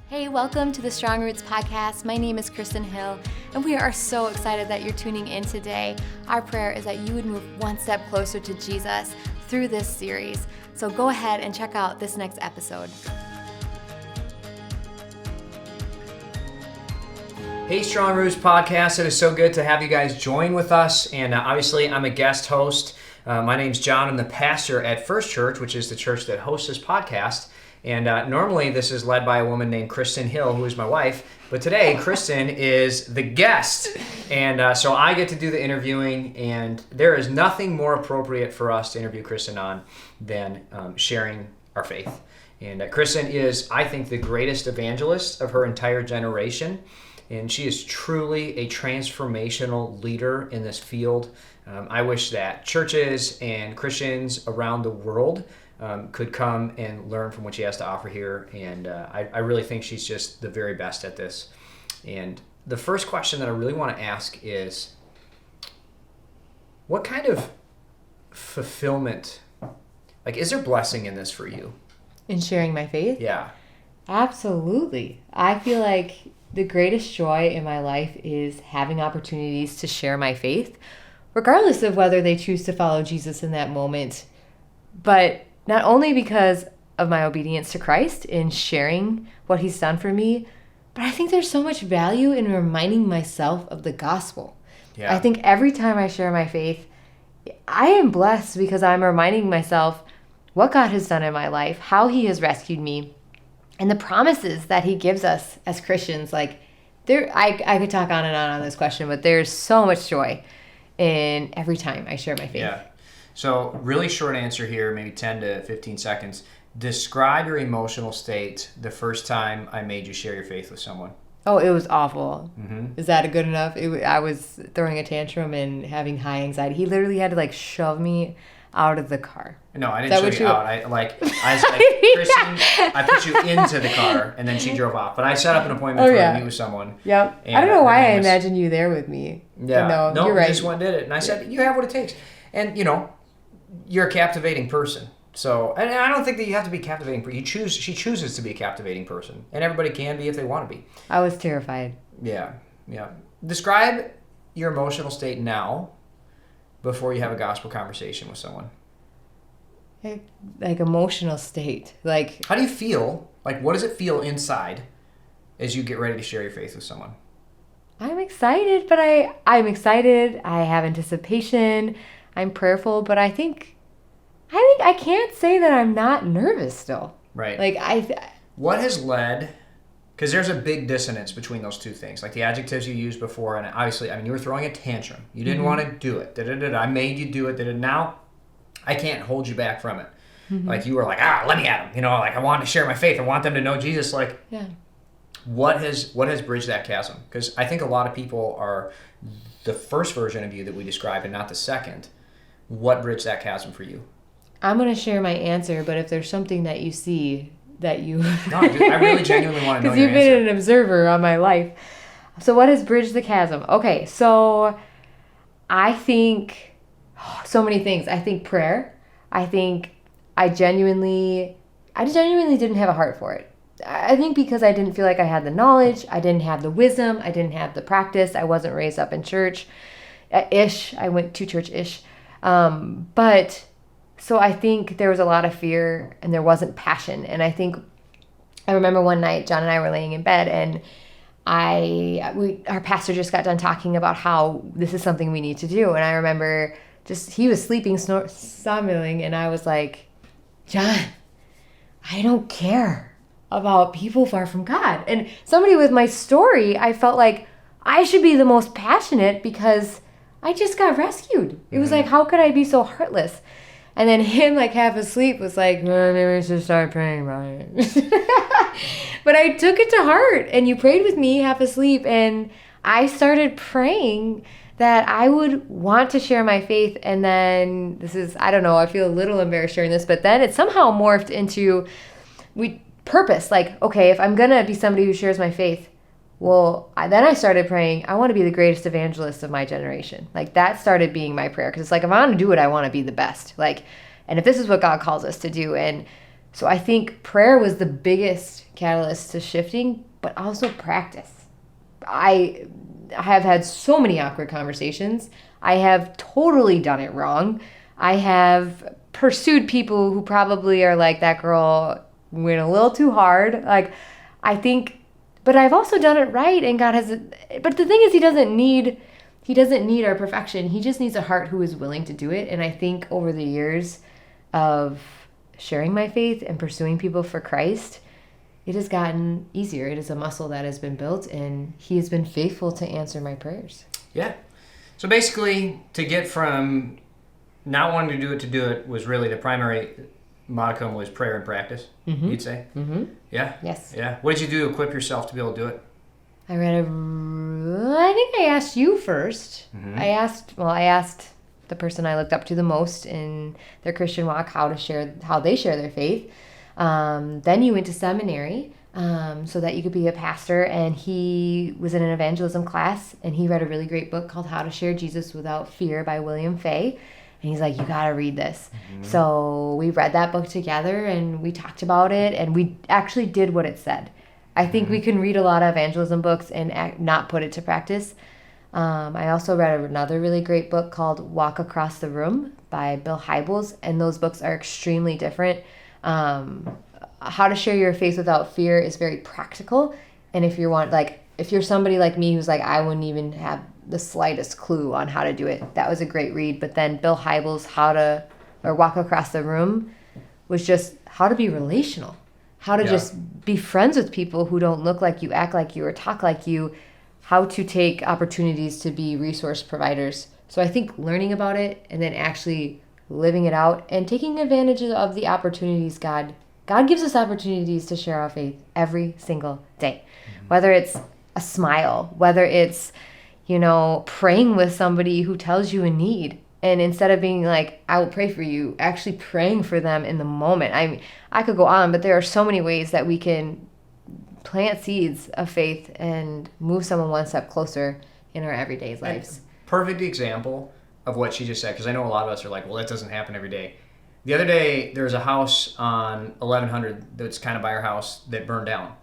Hey, welcome to the Strong Roots podcast. My name is Kristin Hill, and we are so excited that you're tuning in today. Our prayer is that you would move one step closer to Jesus through this series. So go ahead and check out this next episode. Hey, Strong Roots podcast. It is so good to have you guys join with us. And obviously, I'm a guest host. My name's John. I'm the pastor at First.church, which is the church that hosts this podcast. And normally this is led by a woman named Kristin Hill, who is my wife. But today, Kristin is the guest. And so I get to do the interviewing. And there is nothing more appropriate for us to interview Kristin on than sharing our faith. And Kristin is, I think, the greatest evangelist of her entire generation. And she is truly a transformational leader in this field. I wish that churches and Christians around the world could come and learn from what she has to offer here. And I really think she's just the very best at this. And the first question that I really want to ask is, what kind of fulfillment, is there blessing in this for you? In sharing my faith? Yeah. Absolutely. I feel like the greatest joy in my life is having opportunities to share my faith, regardless of whether they choose to follow Jesus in that moment. But not only because of my obedience to Christ in sharing what he's done for me, but I think there's so much value in reminding myself of the gospel. Yeah. I think every time I share my faith, I am blessed because I'm reminding myself what God has done in my life, how he has rescued me, and the promises that he gives us as Christians. I could talk on and on this question, but there's so much joy in every time I share my faith. Yeah. So really short answer here, maybe 10 to 15 seconds. Describe your emotional state the first time I made you share your faith with someone. Oh, it was awful. Mm-hmm. Is that good enough? I was throwing a tantrum and having high anxiety. He literally had to shove me out of the car. No, I didn't shove you out. I was like, Kristin, I put you into the car, and then she drove off. But I set up an appointment for her to meet with someone. Yep. I don't know why I imagined you there with me. Yeah. No, you're right. You just went and did it. And I said, you have what it takes. And, you're a captivating person. So, and I don't think that you have to be captivating. She chooses to be a captivating person. And everybody can be if they want to be. I was terrified. Yeah. Describe your emotional state now before you have a gospel conversation with someone. Emotional state. How do you feel? What does it feel inside as you get ready to share your faith with someone? I'm excited, but I'm excited. I have anticipation. I'm prayerful, but I think I can't say that I'm not nervous still. Right. What has led, because there's a big dissonance between those two things, the adjectives you used before, and obviously, you were throwing a tantrum. You didn't want to do it. I made you do it. Now, I can't hold you back from it. Mm-hmm. You were let me at them. I want to share my faith. I want them to know Jesus. Yeah. What has bridged that chasm? Because I think a lot of people are the first version of you that we described and not the second. What bridged that chasm for you? I'm going to share my answer, but if there's something that you see that you... No, I really genuinely want to know your answer. Because you've been an observer on my life. So what has bridged the chasm? Okay, so I think so many things. I think prayer. I think I genuinely didn't have a heart for it. I think because I didn't feel like I had the knowledge, I didn't have the wisdom, I didn't have the practice, I wasn't raised up in church, I went to church-ish. But so I think there was a lot of fear and there wasn't passion. And I remember one night, John and I were laying in bed and our pastor just got done talking about how this is something we need to do. And I remember he was sleeping, somnolling, and I was like, John, I don't care about people far from God. And somebody with my story, I felt like I should be the most passionate because I just got rescued. It was how could I be so heartless? And then him, half asleep, was maybe we should start praying about it. But I took it to heart, and you prayed with me half asleep, and I started praying that I would want to share my faith. And then I don't know, I feel a little embarrassed sharing this, but then it somehow morphed into purpose. Okay, if I'm going to be somebody who shares my faith, then I started praying, I want to be the greatest evangelist of my generation. That started being my prayer. Because if I want to do it, I want to be the best. And if this is what God calls us to do. And So I think prayer was the biggest catalyst to shifting, but also practice. I have had so many awkward conversations. I have totally done it wrong. I have pursued people who probably are like, that girl went a little too hard. Like, I think, but I've also done it right, and God has, but the thing is, he doesn't need our perfection. He just needs a heart who is willing to do it. And I think over the years of sharing my faith and pursuing people for Christ, it has gotten easier. It is a muscle that has been built, and he has been faithful to answer my prayers. Yeah. So basically, to get from not wanting to do it was really the primary modicum was prayer and practice, you'd say? Mm-hmm. Yeah? Yes. Yeah. What did you do to equip yourself to be able to do it? I think I asked you first. Mm-hmm. I asked the person I looked up to the most in their Christian walk how they share their faith. Then you went to seminary so that you could be a pastor, and he was in an evangelism class, and he read a really great book called How to Share Jesus Without Fear by William Fay. And he's like, you got to read this. Mm-hmm. So we read that book together, and we talked about it, and we actually did what it said. I think we can read a lot of evangelism books and not put it to practice. I also read another really great book called Walk Across the Room by Bill Hybels, and those books are extremely different. How to Share Your Faith Without Fear is very practical, and if you're somebody like me who's like, I wouldn't even have the slightest clue on how to do it, that was a great read. But then Bill Hybels' Walk Across the Room was just how to be relational, how to just be friends with people who don't look like you, act like you, or talk like you, how to take opportunities to be resource providers. So I think learning about it and then actually living it out and taking advantage of the opportunities God gives us opportunities to share our faith every single day. Mm-hmm. Whether it's a smile, whether it's, praying with somebody who tells you a need. And instead of being like, I will pray for you, actually praying for them in the moment. I mean, I could go on, but there are so many ways that we can plant seeds of faith and move someone one step closer in our everyday lives. Perfect example of what she just said, because I know a lot of us are like, well, that doesn't happen every day. The other day, there was a house on 1100 that's kind of by our house that burned down.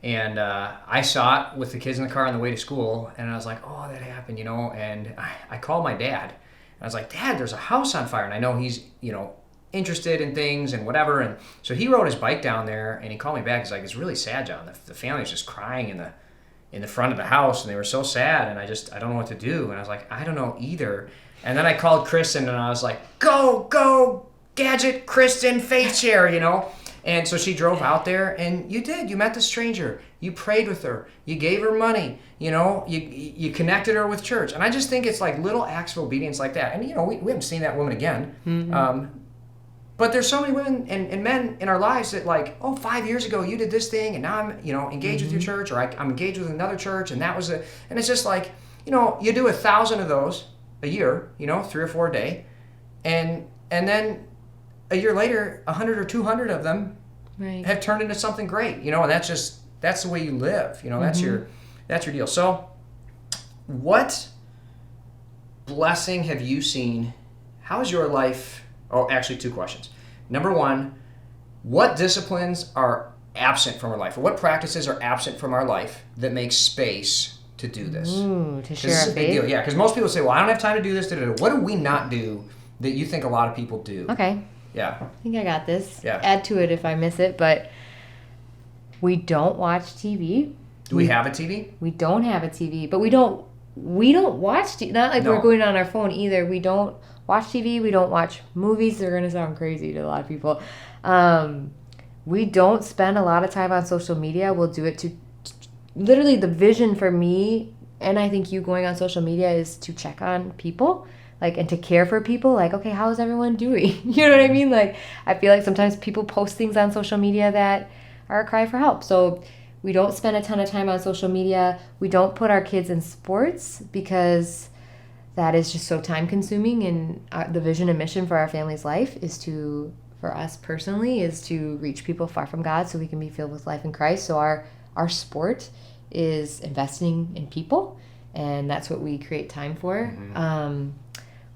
And I saw it with the kids in the car on the way to school, and I was like, oh, that happened, and I called my dad. I was like, Dad, there's a house on fire. And I know he's, interested in things and whatever. And so he rode his bike down there, and he called me back. He's like, it's really sad, John. The family was just crying in the front of the house, and they were so sad, and I don't know what to do. And I was like, I don't know either. And then I called Kristin, and I was like, go, Gadget, Kristin, faith share, And so she drove out there, and you met the stranger. You prayed with her. You gave her money. You connected her with church. And I just think it's like little acts of obedience like that. And, we haven't seen that woman again. Mm-hmm. But there's so many women and men in our lives that 5 years ago you did this thing, and now I'm, engaged with your church, or I'm engaged with another church, and that was and it's just like, you do 1,000 of those a year, 3 or 4 a day. And then a year later, 100 or 200 of them have turned into something great, and that's the way you live, that's your deal. So what blessing have you seen? How is your life? Oh, actually 2 questions. Number 1, what disciplines are absent from our life, or what practices are absent from our life that make space to do this? To share this our is a big faith. deal. Yeah, because most people say, well, I don't have time to do this. What do we not do that you think a lot of people do? Okay. Yeah. I think I got this. Yeah. Add to it if I miss it, but we don't watch TV. Do we have a TV? We don't have a TV, but we don't watch TV. Not like we're going on our phone either. We don't watch TV. We don't watch movies. They're going to sound crazy to a lot of people. We don't spend a lot of time on social media. We'll do it to literally the vision for me, and I think you going on social media is to check on people, and to care for people. Okay, how's everyone doing? You know what I mean? I feel like sometimes people post things on social media that are a cry for help. So we don't spend a ton of time on social media. We don't put our kids in sports because that is just so time consuming. And the vision and mission for our family's life for us personally, is to reach people far from God so we can be filled with life in Christ. So our sport is investing in people, and that's what we create time for. Mm-hmm.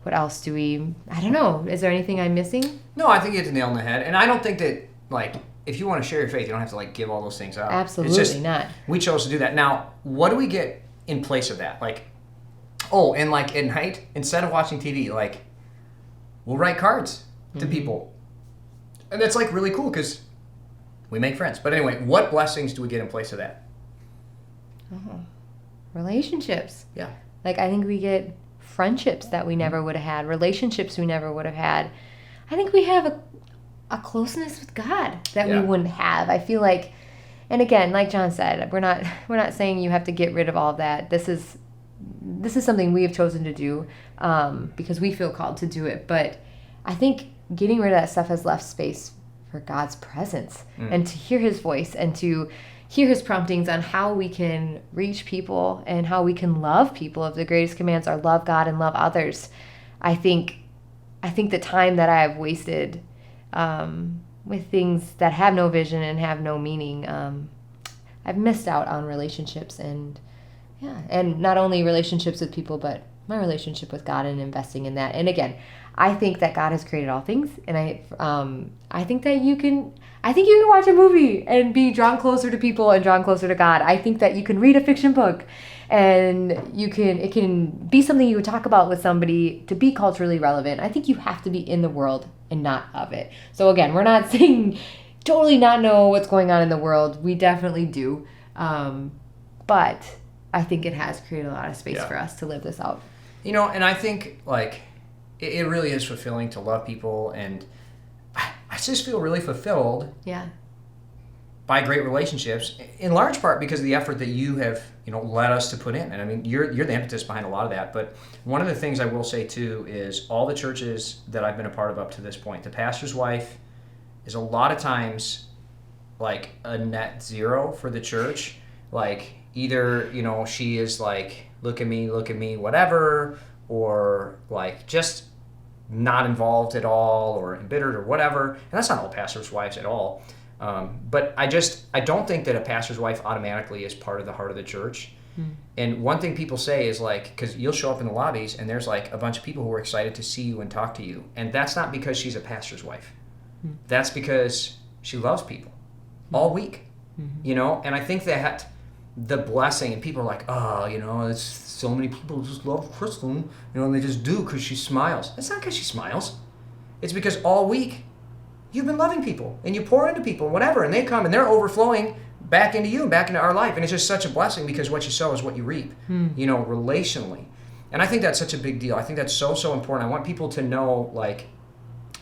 What else I don't know. Is there anything I'm missing? No, I think you hit the nail on the head. And I don't think that like, if you want to share your faith, you don't have to like give all those things up. Absolutely it's just, not. We chose to do that. Now, what do we get in place of that? Like, and like at night, instead of watching TV, like, we'll write cards to people. And that's like really cool because we make friends. But anyway, what blessings do we get in place of that? Relationships. Yeah. Like, I think we get friendships that we never would have had, relationships we never would have had. I think we have a closeness with God that we wouldn't have. I feel like, and again, like John said, we're not saying you have to get rid of all of that. This is something we have chosen to do because we feel called to do it. But I think getting rid of that stuff has left space for God's presence and to hear his voice and to hear his promptings on how we can reach people and how we can love people. If the greatest commands are love God and love others, I think the time that I have wasted with things that have no vision and have no meaning, I've missed out on relationships and not only relationships with people, but my relationship with God and investing in that. And again, I think that God has created all things, and I think that you can watch a movie and be drawn closer to people and drawn closer to God. I think that you can read a fiction book, and it can be something you would talk about with somebody to be culturally relevant. I think you have to be in the world and not of it. So again, we're not saying totally not know what's going on in the world. We definitely do, but I think it has created a lot of space for us to live this out. And I think like it really is fulfilling to love people, and I just feel really fulfilled by great relationships, in large part because of the effort that you have led us to put in. And I mean, you're the impetus behind a lot of that. But one of the things I will say too is all the churches that I've been a part of up to this point, the pastor's wife is a lot of times like a net zero for the church. Like either she is like look at me whatever, or like just not involved at all, or embittered or whatever. And that's not all pastors' wives at all. But I don't think that a pastor's wife automatically is part of the heart of the church. And one thing people say is like, because you'll show up in the lobbies and there's like a bunch of people who are excited to see you and talk to you. And that's not because she's a pastor's wife. That's because she loves people all week, and I think that the blessing, and people are like, it's so many people just love Kristin, and they just do because she smiles. It's not because she smiles. It's because all week you've been loving people and you pour into people and whatever, and they come and they're overflowing back into you and back into our life. And it's just such a blessing because what you sow is what you reap, relationally. And I think that's such a big deal. I think that's so, so important. I want people to know, like,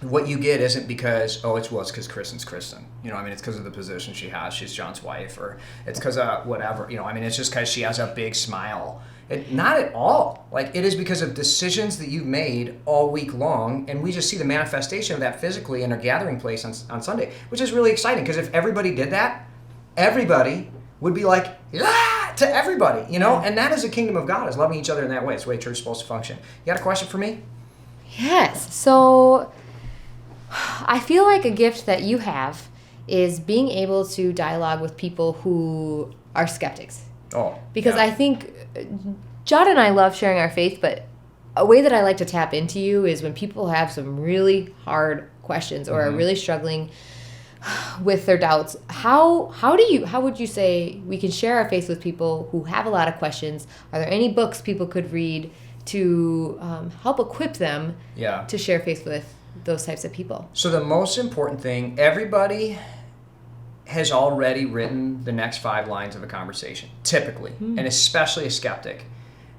what you get isn't because, it's because Kristin's Kristin. It's because of the position she has. She's John's wife, or it's because of whatever. It's just because she has a big smile. Not at all. Like, it is because of decisions that you've made all week long, and we just see the manifestation of that physically in our gathering place on Sunday, which is really exciting, because if everybody did that, everybody would be like, to everybody, And that is the kingdom of God, is loving each other in that way. It's the way church is supposed to function. You got a question for me? Yes. So I feel like a gift that you have is being able to dialogue with people who are skeptics. Because I think John and I love sharing our faith, but a way that I like to tap into you is when people have some really hard questions or are really struggling with their doubts. How would you say we can share our faith with people who have a lot of questions? Are there any books people could read to help equip them to share faith with those types of people? So the most important thing, everybody has already written the next 5 lines of a conversation, typically, and especially a skeptic.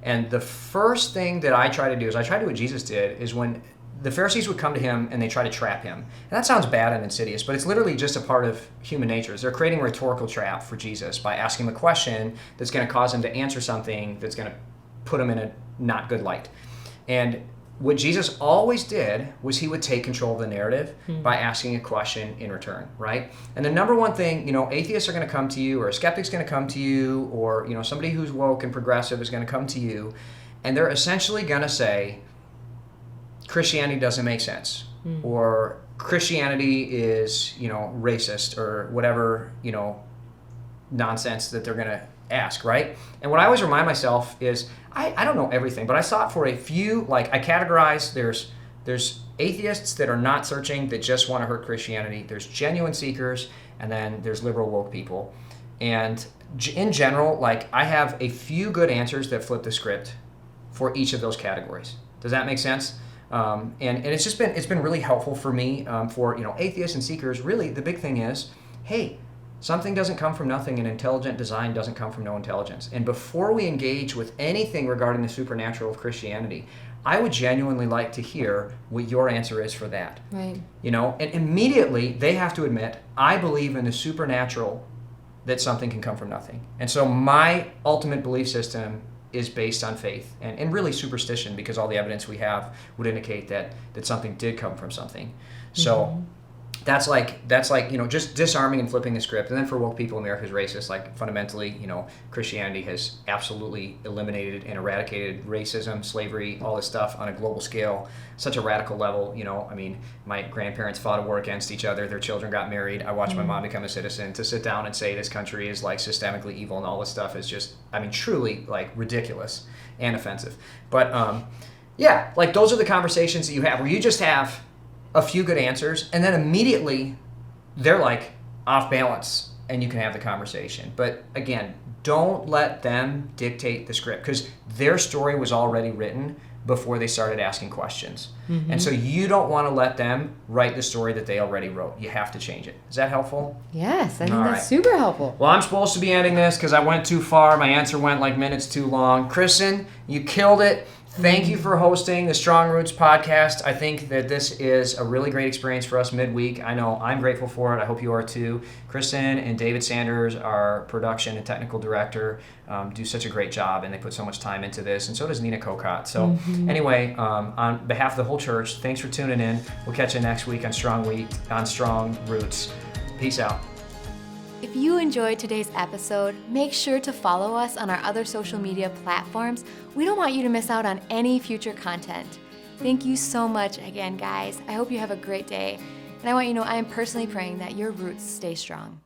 And the first thing that I try to do is I try to do what Jesus did, is when the Pharisees would come to him and they try to trap him. And that sounds bad and insidious, but it's literally just a part of human nature. They're creating a rhetorical trap for Jesus by asking him a question that's going to cause him to answer something that's going to put him in a not good light. And what Jesus always did was he would take control of the narrative by asking a question in return, right? And the number one thing, atheists are going to come to you, or a skeptic's going to come to you, or, somebody who's woke and progressive is going to come to you, and they're essentially going to say, Christianity doesn't make sense, or Christianity is, racist, or whatever, nonsense that they're going to ask, right? And what I always remind myself is, I don't know everything, but I saw it for a few, like I categorize, there's atheists that are not searching, that just want to hurt Christianity. There's genuine seekers, and then there's liberal woke people. And in general, like, I have a few good answers that flip the script for each of those categories. Does that make sense? And it's been really helpful for me, for atheists and seekers. Really, the big thing is, hey, something doesn't come from nothing, and intelligent design doesn't come from no intelligence. And before we engage with anything regarding the supernatural of Christianity, I would genuinely like to hear what your answer is for that. Right. And immediately they have to admit, I believe in the supernatural, that something can come from nothing. And so my ultimate belief system is based on faith and really superstition, because all the evidence we have would indicate that something did come from something. So that's like just disarming and flipping the script. And then for woke people, America's racist. Like, fundamentally, Christianity has absolutely eliminated and eradicated racism, slavery, all this stuff on a global scale, such a radical level. I mean, my grandparents fought a war against each other. Their children got married. I watched my mom become a citizen. To sit down and say this country is like systemically evil and all this stuff is just, I mean, truly like ridiculous and offensive. But yeah, like, those are the conversations that you have where you just have a few good answers, and then immediately they're like off balance, and you can have the conversation. But again, don't let them dictate the script, because their story was already written before they started asking questions. And so you don't want to let them write the story that they already wrote. You have to change it. Is that helpful? Yes, I think that's super helpful. Well, I'm supposed to be ending this because I went too far. My answer went like minutes too long. Kristin, you killed it. Thank you for hosting the Strong Roots podcast. I think that this is a really great experience for us midweek. I know I'm grateful for it. I hope you are too. Kristin and David Sanders, our production and technical director, do such a great job, and they put so much time into this, and so does Nina Kokot. So anyway, on behalf of the whole church, thanks for tuning in. We'll catch you next week on Strong Roots. Peace out. If you enjoyed today's episode, make sure to follow us on our other social media platforms. We don't want you to miss out on any future content. Thank you so much again, guys. I hope you have a great day. And I want you to know I am personally praying that your roots stay strong.